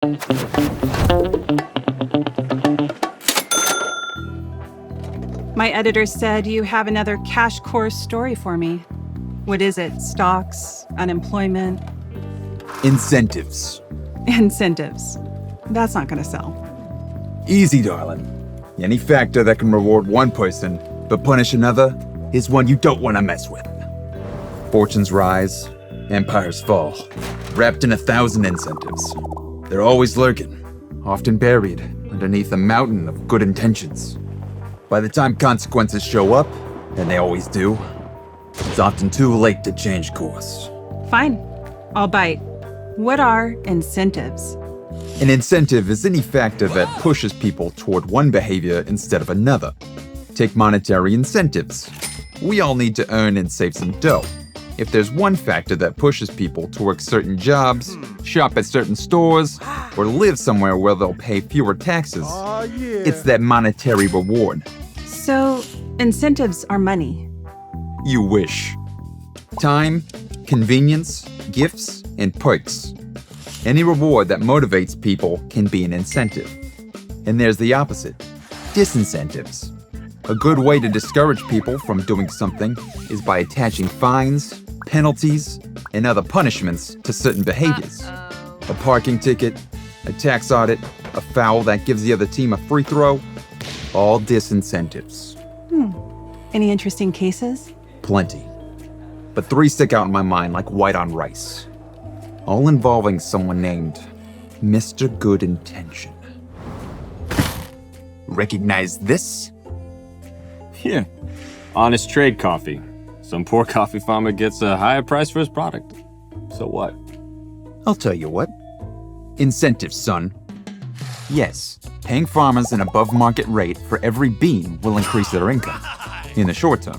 My editor said you have another cash course story for me. What is it? Stocks? Unemployment? Incentives. Incentives. That's not gonna sell. Easy, darling. Any factor that can reward one person but punish another is one you don't want to mess with. Fortunes rise, empires fall, wrapped in 1,000 incentives. They're always lurking, often buried underneath a mountain of good intentions. By the time consequences show up, and they always do, it's often too late to change course. Fine. I'll bite. What are incentives? An incentive is any factor that pushes people toward one behavior instead of another. Take monetary incentives. We all need to earn and save some dough. If there's one factor that pushes people to work certain jobs, shop at certain stores, or live somewhere where they'll pay fewer taxes, it's that monetary reward. So, incentives are money. You wish. Time, convenience, gifts, and perks. Any reward that motivates people can be an incentive. And there's the opposite, disincentives. A good way to discourage people from doing something is by attaching fines, penalties, and other punishments to certain behaviors. A parking ticket, a tax audit, a foul that gives the other team a free throw, all disincentives. Any interesting cases? Plenty. But 3 stick out in my mind like white on rice. All involving someone named Mr. Good Intention. Recognize this? Yeah, honest trade coffee. Some poor coffee farmer gets a higher price for his product. So what? I'll tell you what. Incentives, son. Yes, paying farmers an above-market rate for every bean will increase their income in the short term.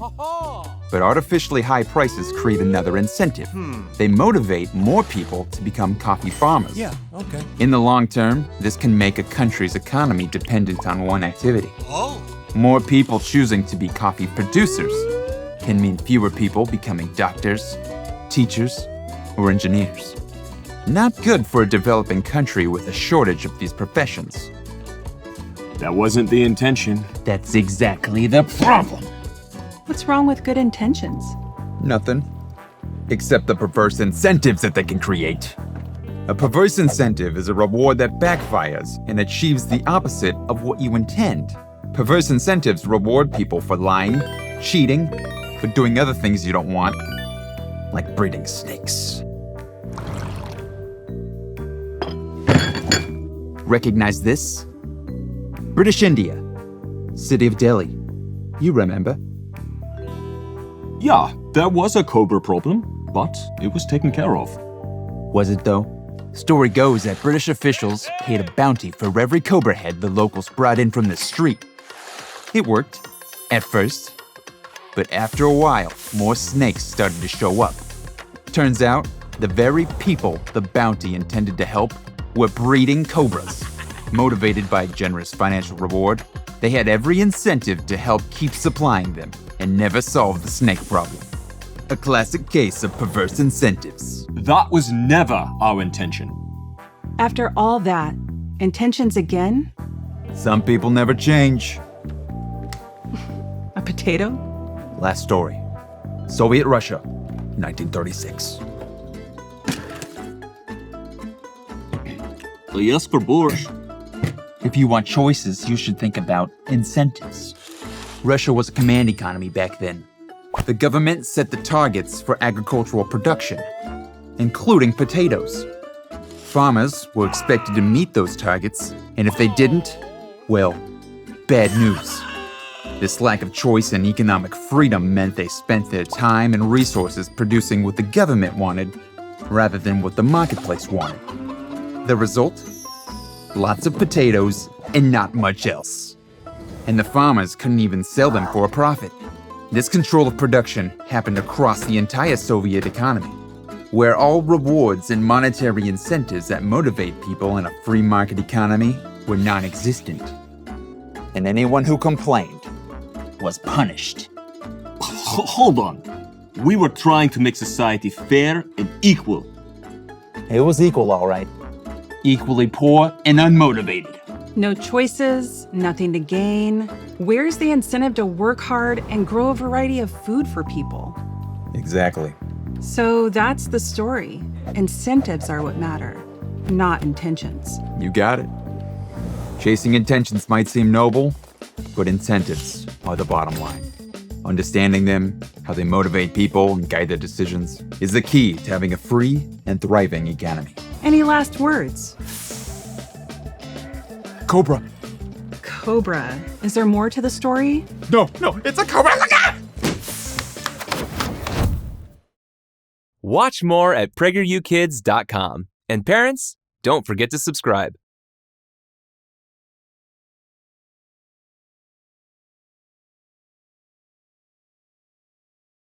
But artificially high prices create another incentive. They motivate more people to become coffee farmers. Yeah, okay. In the long term, this can make a country's economy dependent on one activity. More people choosing to be coffee producers can mean fewer people becoming doctors, teachers, or engineers. Not good for a developing country with a shortage of these professions. That wasn't the intention. That's exactly the problem. What's wrong with good intentions? Nothing. Except the perverse incentives that they can create. A perverse incentive is a reward that backfires and achieves the opposite of what you intend. Perverse incentives reward people for lying, cheating, for doing other things you don't want, like breeding snakes. Recognize this? British India, city of Delhi. You remember? Yeah, there was a cobra problem, but it was taken care of. Was it though? Story goes that British officials paid a bounty for every cobra head the locals brought in from the street. It worked, at first, but after a while, more snakes started to show up. Turns out, the very people the bounty intended to help were breeding cobras. Motivated by generous financial reward, they had every incentive to help keep supplying them and never solve the snake problem. A classic case of perverse incentives. That was never our intention. After all that, intentions again? Some people never change. A potato? Last story. Soviet Russia, 1936. Yes, for borscht. If you want choices, you should think about incentives. Russia was a command economy back then. The government set the targets for agricultural production, including potatoes. Farmers were expected to meet those targets, and if they didn't, well, bad news. This lack of choice and economic freedom meant they spent their time and resources producing what the government wanted, rather than what the marketplace wanted. The result? Lots of potatoes and not much else. And the farmers couldn't even sell them for a profit. This control of production happened across the entire Soviet economy, where all rewards and monetary incentives that motivate people in a free market economy were non-existent. And anyone who complained was punished. Hold on. We were trying to make society fair and equal. It was equal, all right. equally poor and unmotivated. No choices, nothing to gain. Where's the incentive to work hard and grow a variety of food for people? Exactly. So that's the story. Incentives are what matter, not intentions. You got it. Chasing intentions might seem noble, but incentives are the bottom line. Understanding them, how they motivate people and guide their decisions, is the key to having a free and thriving economy. Any last words? Cobra. Cobra. Is there more to the story? No, it's a cobra. Watch more at PragerUkids.com. And parents, don't forget to subscribe.